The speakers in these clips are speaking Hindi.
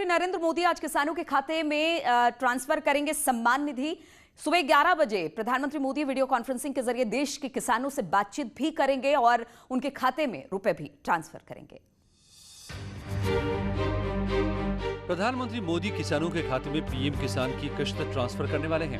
नरेंद्र मोदी आज किसानों के खाते में ट्रांसफर करेंगे सम्मान निधि। सुबह 11 बजे प्रधानमंत्री मोदी वीडियो कॉन्फ्रेंसिंग के जरिए देश के किसानों से बातचीत भी करेंगे और उनके खाते में रुपए भी ट्रांसफर करेंगे। प्रधानमंत्री मोदी किसानों के खाते में पीएम किसान की किश्त ट्रांसफर करने वाले हैं।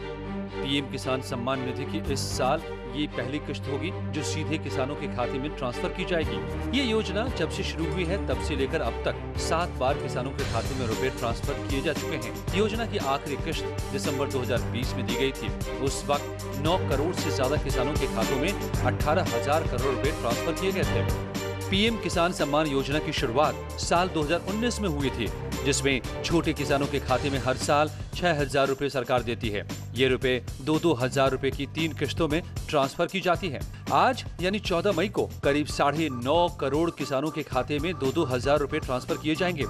पीएम किसान सम्मान निधि की इस साल ये पहली किश्त होगी जो सीधे किसानों के खाते में ट्रांसफर की जाएगी। ये योजना जब से शुरू हुई है तब से लेकर अब तक 7 बार किसानों के खाते में रुपए ट्रांसफर किए जा चुके हैं। योजना की आखिरी किश्त दिसंबर 2020 में दी गई थी। उस वक्त 9 करोड़ से ज्यादा किसानों के खातों में 18,000 करोड़ रुपए ट्रांसफर किए गए थे। पीएम किसान सम्मान योजना की शुरुआत साल 2019 में हुई थी, जिसमें छोटे किसानों के खाते में हर साल 6,000 रुपए सरकार देती है। ये रुपए 2-2 हजार रुपए की 3 किश्तों में ट्रांसफर की जाती है। आज यानी 14 मई को करीब 9.5 करोड़ किसानों के खाते में 2-2 हजार रुपए ट्रांसफर किए जाएंगे।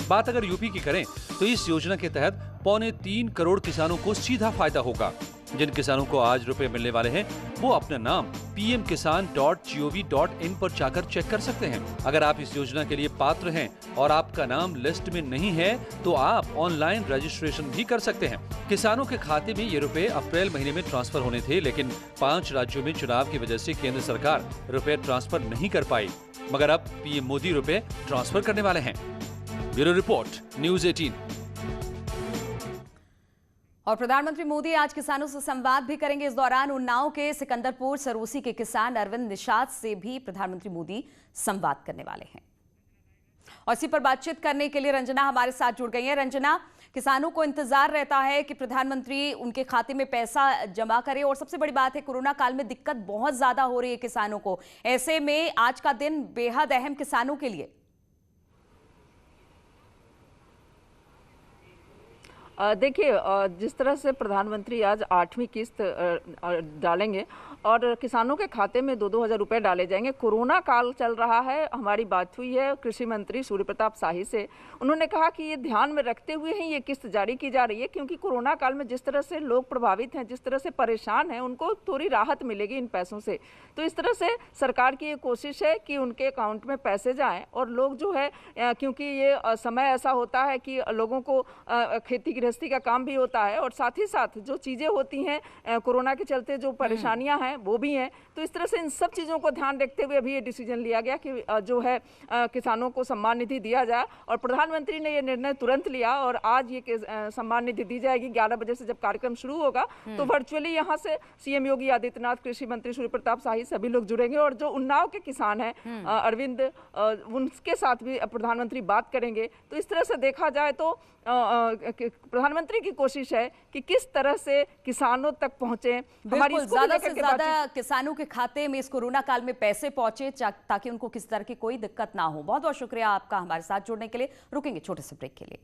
बात अगर यूपी की करें तो इस योजना के तहत 2.25 करोड़ किसानों को सीधा फायदा होगा। जिन किसानों को आज रुपए मिलने वाले हैं वो अपना नाम pmkisan.gov.in पर जाकर चेक कर सकते हैं। अगर आप इस योजना के लिए पात्र हैं और आपका नाम लिस्ट में नहीं है तो आप ऑनलाइन रजिस्ट्रेशन भी कर सकते हैं। किसानों के खाते में ये रुपए अप्रैल महीने में ट्रांसफर होने थे, लेकिन 5 राज्यों में चुनाव की वजह से केंद्र सरकार रुपए ट्रांसफर नहीं कर पाई, मगर अब पीएम मोदी रुपए ट्रांसफर करने वाले हैं। Bureau report, news 18। और प्रधानमंत्री मोदी आज किसानों से संवाद भी करेंगे। इस दौरान उन्नाव के सिकंदरपुर सरोसी के किसान अरविंद निषाद से भी प्रधानमंत्री मोदी संवाद करने वाले हैं। और इसी पर बातचीत करने के लिए रंजना हमारे साथ जुड़ गई हैं। रंजना, किसानों को इंतजार रहता है कि प्रधानमंत्री उनके खाते में पैसा जमा करे और सबसे बड़ी बात है कोरोना काल में दिक्कत बहुत ज्यादा हो रही है किसानों को। ऐसे में आज का दिन बेहद अहम किसानों के लिए। देखिए, जिस तरह से प्रधानमंत्री आज 8वीं किस्त डालेंगे और किसानों के खाते में 2-2 हज़ार रुपये डाले जाएंगे। कोरोना काल चल रहा है, हमारी बात हुई है कृषि मंत्री सूर्य प्रताप शाही से। उन्होंने कहा कि ये ध्यान में रखते हुए ही ये किस्त जारी की जा रही है, क्योंकि कोरोना काल में जिस तरह से लोग प्रभावित हैं, जिस तरह से परेशान हैं, उनको थोड़ी राहत मिलेगी इन पैसों से। तो इस तरह से सरकार की ये कोशिश है कि उनके अकाउंट में पैसे जाएँ और लोग जो है, क्योंकि ये समय ऐसा होता है कि लोगों को खेती गृहस्थी का काम भी होता है और साथ ही साथ जो चीज़ें होती हैं कोरोना के चलते जो परेशानियां हैं वो भी हैं। तो इस तरह से इन सब चीज़ों को ध्यान रखते हुए अभी ये डिसीजन लिया गया कि जो है किसानों को सम्मान निधि दिया जाए। और प्रधानमंत्री ने ये निर्णय तुरंत लिया और आज ये सम्मान निधि दी जाएगी। 11 बजे से जब कार्यक्रम शुरू होगा तो वर्चुअली यहाँ से सीएम योगी आदित्यनाथ, कृषि मंत्री सूर्य प्रताप शाही सभी लोग जुड़ेंगे और जो उन्नाव के किसान हैं अरविंद, उनके साथ भी प्रधानमंत्री बात करेंगे। तो इस तरह से देखा जाए तो प्रधानमंत्री की कोशिश है कि किस तरह से किसानों तक पहुंचे। हमारी ज्यादा से ज्यादा किसानों के खाते में इस कोरोना काल में पैसे पहुंचे ताकि उनको किसी तरह की कोई दिक्कत ना हो। बहुत बहुत शुक्रिया आपका हमारे साथ जुड़ने के लिए। रुकेंगे छोटे से ब्रेक के लिए।